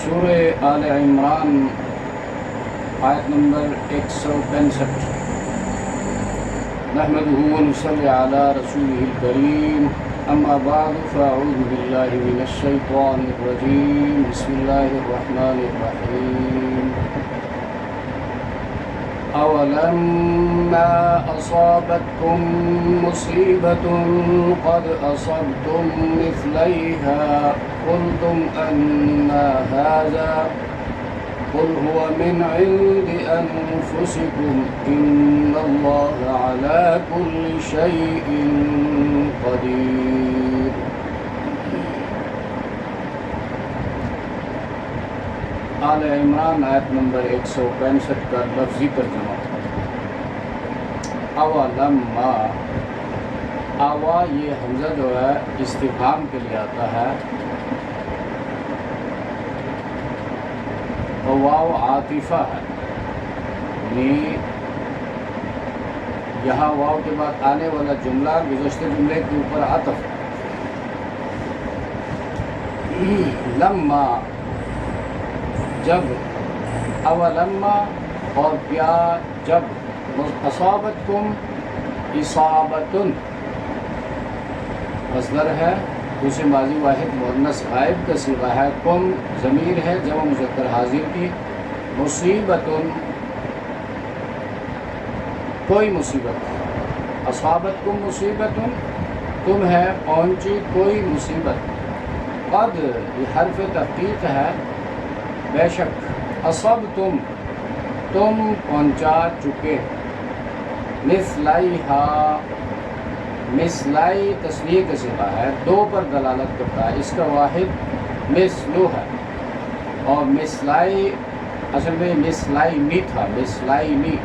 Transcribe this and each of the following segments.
سورہ آل عمران آیت نمبر 165۔ نحمدہ ونصلی علی رسولہ الکریم، اما بعد فاعوذ باللہ من الشیطان الرجیم، بسم اللہ الرحمن الرحیم۔ اولما اصابتکم مصیبۃ قد اصبتم مثلیہا قلتم انا ھذا قل هو من عند انفسکم ان اللہ علی کل شیء قدیر۔ آل عمران آیت نمبر 165 کا لفظی ترجمہ۔ اولما، اوا یہ حمزہ جو ہے استفہام کے لیے آتا ہے، اور واو عاطفہ ہے، یعنی یہاں واو کے بعد آنے والا جملہ گزشتہ جملے کے اوپر عطف ہے۔ لما جب، اولما اور کیا جب، اصابتکم اصابتن مصدر ہے، اسے ماضی واحد مؤنث غائب کا صیغہ ہے، کم ضمیر ہے جمع مذکر حاضر کی، مصیبتن کوئی مصیبت، اصابتکم مصیبتن تم ہے پہنچی کوئی مصیبت، قد یہ حرف تحقیق ہے بے شک، اصبتم تم پہنچا چکے، مثلیہا مثلائی تصنیع کا صیغہ ہے، دو پر دلالت کرتا ہے، اس کا واحد مثلو ہے، اور مثلائی اصل میں مثلائی می تھا، مثلائی می،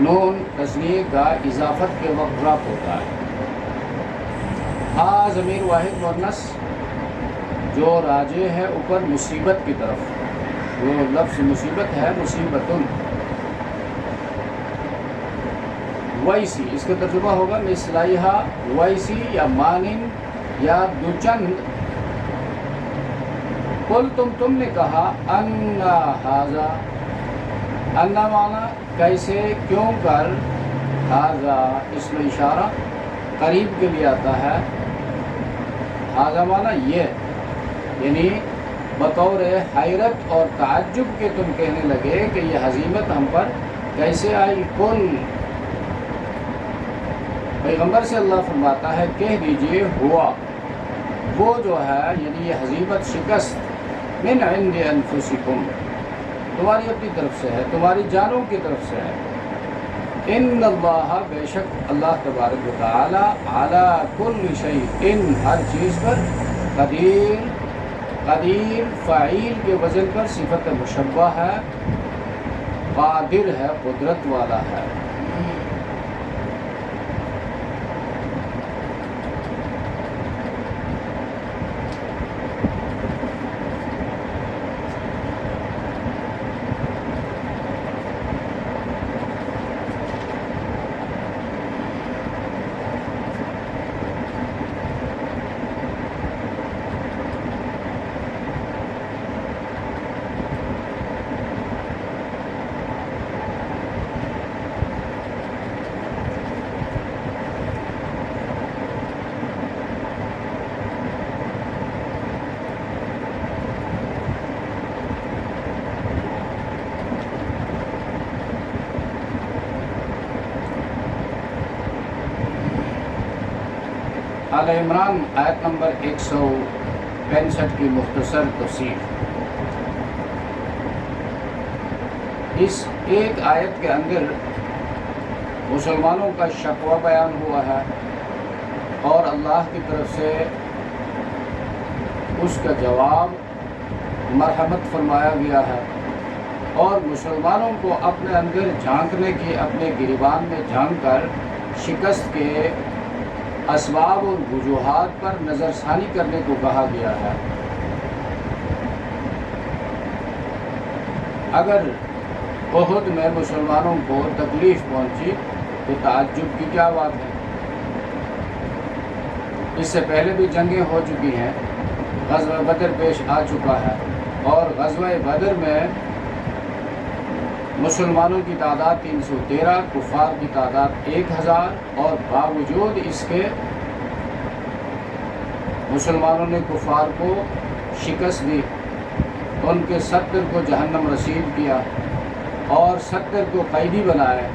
نون تصنیع کا اضافت کے وقت رفع ہوتا ہے۔ ہاں ضمیر واحد مؤنث جو راجع ہے اوپر مصیبت کی طرف، وہ لفظ مصیبت ہے مصیبتن، ویسی اس کا ترجمہ ہوگا مثلیہا، ویسی یا مانند یا دوچند، قل تم نے کہا، انا ھذا، انا معنی کیسے کیوں کر، ھذا اس میں اشارہ قریب کے لیے آتا ہے، ھذا معنی یہ، یعنی بطور حیرت اور تعجب کے تم کہنے لگے کہ یہ ہزیمت ہم پر کیسے آئی، کل پیغمبر سے اللہ فرماتا ہے کہہ دیجئے ہوا وہ جو ہے، یعنی یہ ہزیمت شکست، من عند انفسکم تمہاری اپنی طرف سے ہے، تمہاری جانوں کی طرف سے ہے، ان اللہ بے شک اللہ تبارک و تعالی علی کل شیء ان ہر چیز پر، قدیر قدیر فاعل کے وزن پر صفت مشبہ ہے، قادر ہے قدرت والا ہے۔ آل عمران آیت نمبر 165 کی مختصر تفسیر۔ اس ایک آیت کے اندر مسلمانوں کا شکوہ بیان ہوا ہے اور اللہ کی طرف سے اس کا جواب مرحمت فرمایا گیا ہے، اور مسلمانوں کو اپنے اندر جھانکنے کی، اپنے گریبان میں جھانک کر شکست کے اسباب اور وجوہات پر نظر ثانی کرنے کو کہا گیا ہے۔ اگر احد میں مسلمانوں کو تکلیف پہنچی تو تعجب کی کیا بات ہے، اس سے پہلے بھی جنگیں ہو چکی ہیں، غزوہ بدر پیش آ چکا ہے، اور غزوہ بدر میں مسلمانوں کی تعداد 313، کفار کی تعداد 1000، اور باوجود اس کے مسلمانوں نے کفار کو شکست دی، ان کے 70 کو جہنم رسید کیا اور 70 کو قیدی بنائے،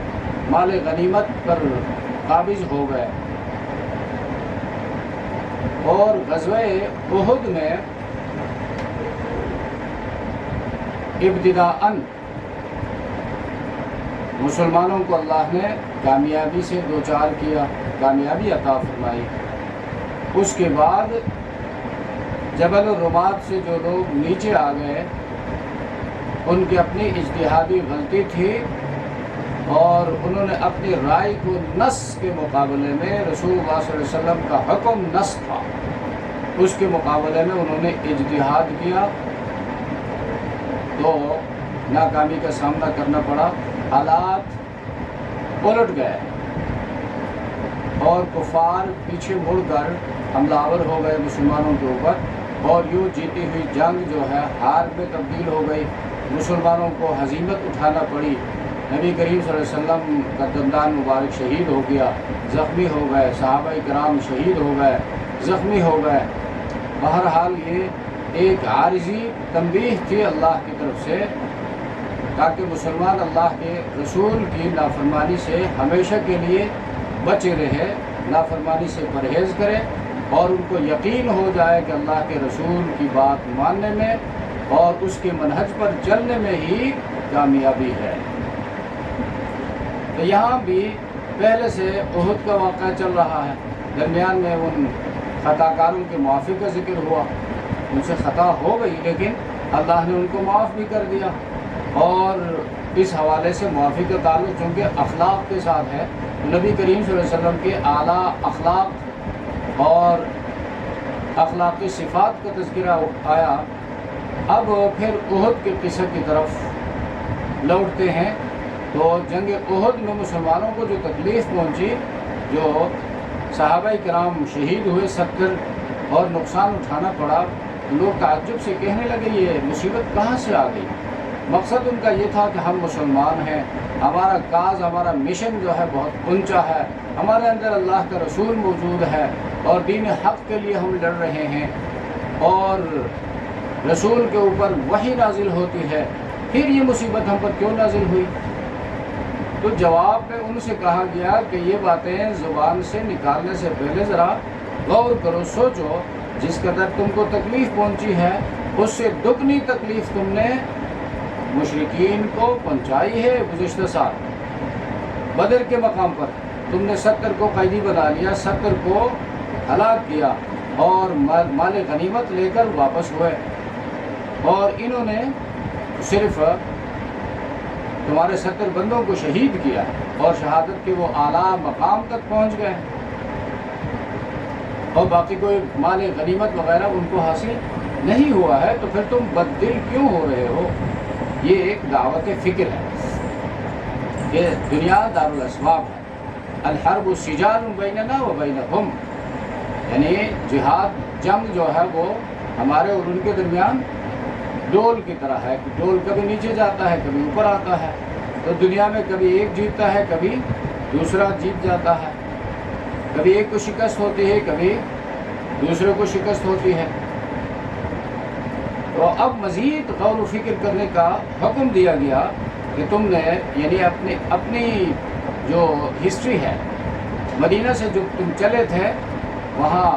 مال غنیمت پر قابض ہو گئے۔ اور غزوہ احد میں ابتداءً مسلمانوں کو اللہ نے کامیابی سے دوچار کیا، کامیابی عطا فرمائی۔ اس کے بعد جبل الرمات سے جو لوگ نیچے آ گئے ان کی اپنی اجتہادی غلطی تھی، اور انہوں نے اپنی رائے کو نص کے مقابلے میں، رسول اللہ صلی اللہ علیہ وسلم کا حکم نص تھا، اس کے مقابلے میں انہوں نے اجتہاد کیا تو ناکامی کا سامنا کرنا پڑا، حالات الٹ گئے اور کفار پیچھے مڑ کر حملہ آور ہو گئے مسلمانوں کے اوپر، اور یوں جیتی ہوئی جنگ جو ہے ہار میں تبدیل ہو گئی، مسلمانوں کو ہزیمت اٹھانا پڑی، نبی کریم صلی اللہ علیہ وسلم کا دندان مبارک شہید ہو گیا، زخمی ہو گئے، صحابہ کرام شہید ہو گئے، زخمی ہو گئے۔ بہرحال یہ ایک عارضی تنبیہ تھی اللہ کی طرف سے، تاکہ مسلمان اللہ کے رسول کی نافرمانی سے ہمیشہ کے لیے بچے رہے، نافرمانی سے پرہیز کرے، اور ان کو یقین ہو جائے کہ اللہ کے رسول کی بات ماننے میں اور اس کے منہج پر چلنے میں ہی کامیابی ہے۔ تو یہاں بھی پہلے سے احد کا واقعہ چل رہا ہے، درمیان میں ان خطا کاروں کے معافی کا ذکر ہوا، ان سے خطا ہو گئی لیکن اللہ نے ان کو معاف بھی کر دیا، اور اس حوالے سے معافی کا تعلق چونکہ اخلاق کے ساتھ ہے، نبی کریم صلی اللہ علیہ وسلم کے اعلیٰ اخلاق اور اخلاقی صفات کا تذکرہ آیا۔ اب پھر احد کے قصے کی طرف لوٹتے ہیں۔ تو جنگ احد میں مسلمانوں کو جو تکلیف پہنچی، جو صحابہ کرام شہید ہوئے 70 اور نقصان اٹھانا پڑا، لوگ تعجب سے کہنے لگے یہ مصیبت کہاں سے آ گئی؟ مقصد ان کا یہ تھا کہ ہم مسلمان ہیں، ہمارا کاز، ہمارا مشن جو ہے بہت اونچا ہے، ہمارے اندر اللہ کا رسول موجود ہے اور دین حق کے لیے ہم لڑ رہے ہیں، اور رسول کے اوپر وحی نازل ہوتی ہے، پھر یہ مصیبت ہم پر کیوں نازل ہوئی؟ تو جواب میں ان سے کہا گیا کہ یہ باتیں زبان سے نکالنے سے پہلے ذرا غور کرو، سوچو، جس قدر تم کو تکلیف پہنچی ہے اس سے دگنی تکلیف تم نے مشرکین کو پہنچائی ہے۔ گزشتہ سال بدر کے مقام پر تم نے 70 کو قیدی بنا لیا، 70 کو ہلاک کیا اور مال غنیمت لے کر واپس ہوئے، اور انہوں نے صرف تمہارے 70 بندوں کو شہید کیا اور شہادت کے وہ اعلیٰ مقام تک پہنچ گئے، اور باقی کوئی مال غنیمت وغیرہ ان کو حاصل نہیں ہوا ہے، تو پھر تم بددل کیوں ہو رہے ہو؟ یہ ایک دعوت فکر ہے کہ دنیا دارالاسباب ہے، الحرب سجال بیننا و بینہم، یعنی جہاد، جنگ جو ہے وہ ہمارے اور ان کے درمیان ڈول کی طرح ہے کہ ڈول کبھی نیچے جاتا ہے کبھی اوپر آتا ہے، تو دنیا میں کبھی ایک جیتتا ہے کبھی دوسرا جیت جاتا ہے، کبھی ایک کو شکست ہوتی ہے کبھی دوسرے کو شکست ہوتی ہے۔ تو اب مزید غور و فکر کرنے کا حکم دیا گیا کہ تم نے یعنی اپنی جو ہسٹری ہے، مدینہ سے جو تم چلے تھے وہاں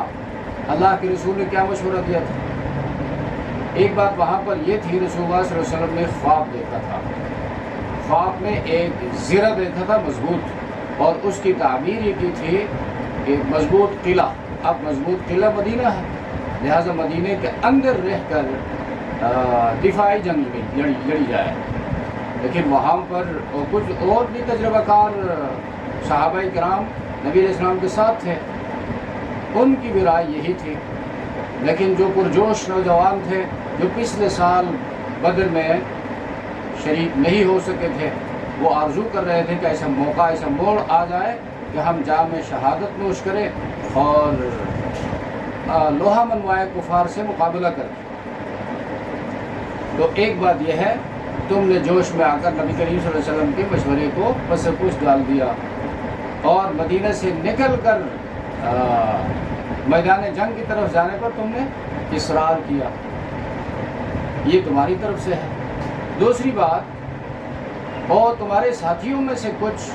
اللہ کے رسول نے کیا مشورہ دیا تھا؟ ایک بات وہاں پر یہ تھی، رسول اللہ صلی اللہ علیہ وسلم نے خواب دیکھا تھا، خواب میں ایک زرہ دیکھا تھا مضبوط، اور اس کی تعبیر یہ کی تھی کہ مضبوط قلعہ، اب مضبوط قلعہ مدینہ ہے، لہٰذا مدینہ کے اندر رہ کر دفاعی جنگ لڑی جائے۔ لیکن وہاں پر کچھ اور بھی تجربہ کار صحابہ کرام نبی علیہ السلام کے ساتھ تھے، ان کی بھی رائے یہی تھی، لیکن جو پرجوش نوجوان تھے جو پچھلے سال بدر میں شریک نہیں ہو سکے تھے، وہ آرزو کر رہے تھے کہ ایسا موقع، ایسا موڑ آ جائے کہ ہم جام شہادت نوش کریں اور لوہا منوائے کفار سے مقابلہ کریں۔ تو ایک بات یہ ہے تم نے جوش میں آ کر نبی کریم صلی اللہ علیہ وسلم کے مشورے کو پس پوچھ ڈال دیا اور مدینہ سے نکل کر میدان جنگ کی طرف جانے پر تم نے اصرار کیا، یہ تمہاری طرف سے ہے۔ دوسری بات، اور تمہارے ساتھیوں میں سے کچھ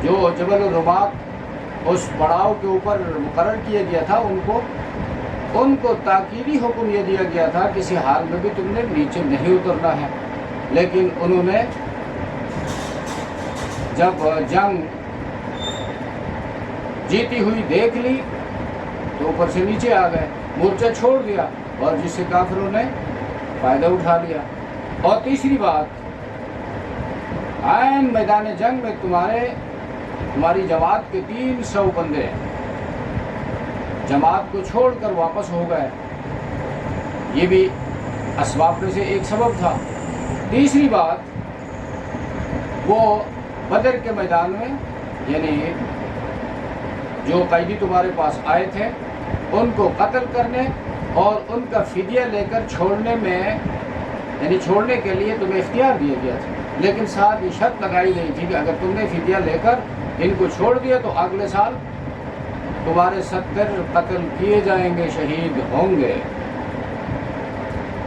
جو جبل الرمات اس پڑاؤ کے اوپر مقرر کیا گیا تھا ان کو تاکیدی حکم یہ دیا گیا تھا کسی حال میں بھی تم نے نیچے نہیں اترنا ہے، لیکن انہوں نے جب جنگ جیتی ہوئی دیکھ لی تو اوپر سے نیچے آ گئے، مورچہ چھوڑ دیا اور جس سے کافروں نے فائدہ اٹھا لیا۔ اور تیسری بات، عین میدان جنگ میں تمہاری جماعت کے 300 بندے جماعت کو چھوڑ کر واپس ہو گئے، یہ بھی اسباب میں سے ایک سبب تھا۔ تیسری بات، وہ بدر کے میدان میں یعنی جو قیدی تمہارے پاس آئے تھے ان کو قتل کرنے اور ان کا فدیہ لے کر چھوڑنے میں یعنی چھوڑنے کے لیے تمہیں اختیار دیا گیا تھا، لیکن ساتھ یہ شرط لگائی گئی تھی کہ اگر تم نے فدیہ لے کر ان کو چھوڑ دیا تو اگلے سال تمہارے 70 قتل کیے جائیں گے، شہید ہوں گے،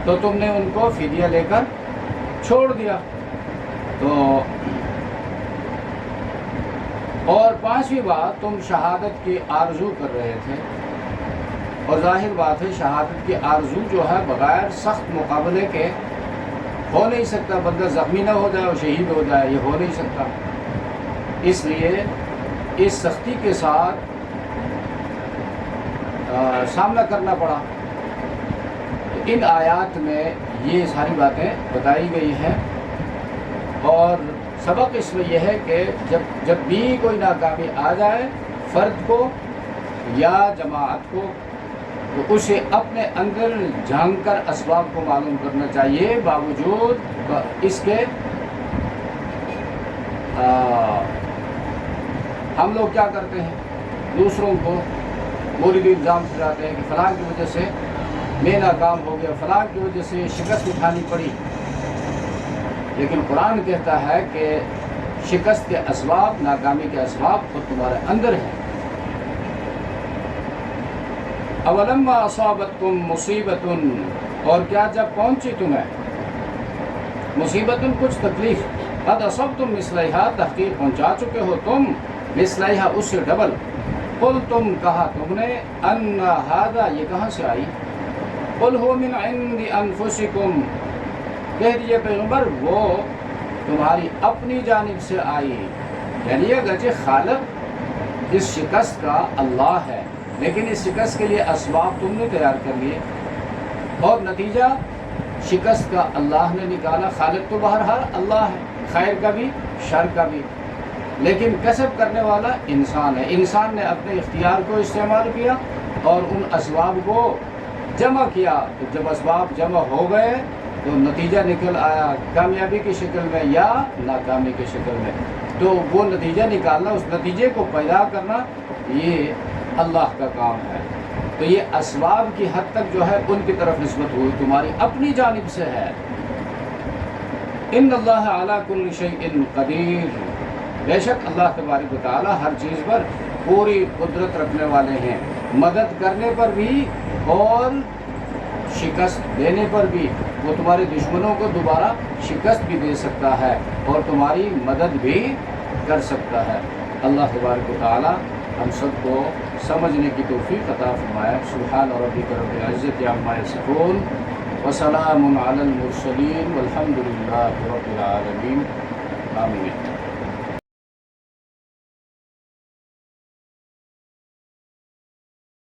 تو تم نے ان کو فدیہ لے کر چھوڑ دیا۔ تو اور پانچویں بات، تم شہادت کی آرزو کر رہے تھے، اور ظاہر بات ہے شہادت کی آرزو جو ہے بغیر سخت مقابلے کے ہو نہیں سکتا، بندہ زخمی نہ ہو جائے اور شہید ہو جائے، یہ ہو نہیں سکتا۔ اس لیے اس سختی کے ساتھ سامنا کرنا پڑا۔ ان آیات میں یہ ساری باتیں بتائی گئی ہیں، اور سبق اس میں یہ ہے کہ جب بھی کوئی ناکامی آ جائے فرد کو یا جماعت کو، تو اسے اپنے اندر جھانک کر اسباب کو معلوم کرنا چاہیے، باوجود اس کے ہم لوگ کیا کرتے ہیں، دوسروں کو موردی الزام دلاتے ہیں کہ فلاں کی وجہ سے میں ناکام ہو گیا، فلاں کی وجہ سے شکست اٹھانی پڑی، لیکن قرآن کہتا ہے کہ شکست کے اسباب، ناکامی کے اسباب خود تمہارے اندر ہیں۔ اولما اصابتکم مصیبت، اور کیا جب پہنچی تمہیں مصیبت، کچھ تکلیف، قد اصبتم مثلہا، تحقیق پہنچا چکے ہو تم، مثلہا اس سے ڈبل، قل تم کہا تم نے، ان ھذا یہ کہاں سے آئی، قل هو من عند انفسکم، کہہ دیجئے پیغمبر وہ تمہاری اپنی جانب سے آئی، یعنی اگرچہ خالق اس شکست کا اللہ ہے، لیکن اس شکست کے لیے اسباب تم نے تیار کر لیے، اور نتیجہ شکست کا اللہ نے نکالا۔ خالق تو بہرحال اللہ ہے، خیر کا بھی شر کا بھی، لیکن کسب کرنے والا انسان ہے۔ انسان نے اپنے اختیار کو استعمال کیا اور ان اسباب کو جمع کیا، تو جب اسباب جمع ہو گئے تو نتیجہ نکل آیا کامیابی کی شکل میں یا ناکامی کی شکل میں، تو وہ نتیجہ نکالنا، اس نتیجے کو پیدا کرنا، یہ اللہ کا کام ہے۔ تو یہ اسباب کی حد تک جو ہے ان کی طرف نسبت ہوئی، تمہاری اپنی جانب سے ہے۔ ان اللہ علی کل شیء قدیر، بے شک اللہ تبارک و تعالی ہر چیز پر پوری قدرت رکھنے والے ہیں، مدد کرنے پر بھی اور شکست دینے پر بھی۔ وہ تمہارے دشمنوں کو دوبارہ شکست بھی دے سکتا ہے اور تمہاری مدد بھی کر سکتا ہے۔ اللہ تبارک و تعالی ہم سب کو سمجھنے کی توفیق عطا فرمائے۔ سبحان ربک رب العزت عما یصفون وسلام علی المرسلین والحمد للہ رب العالمین، آمین۔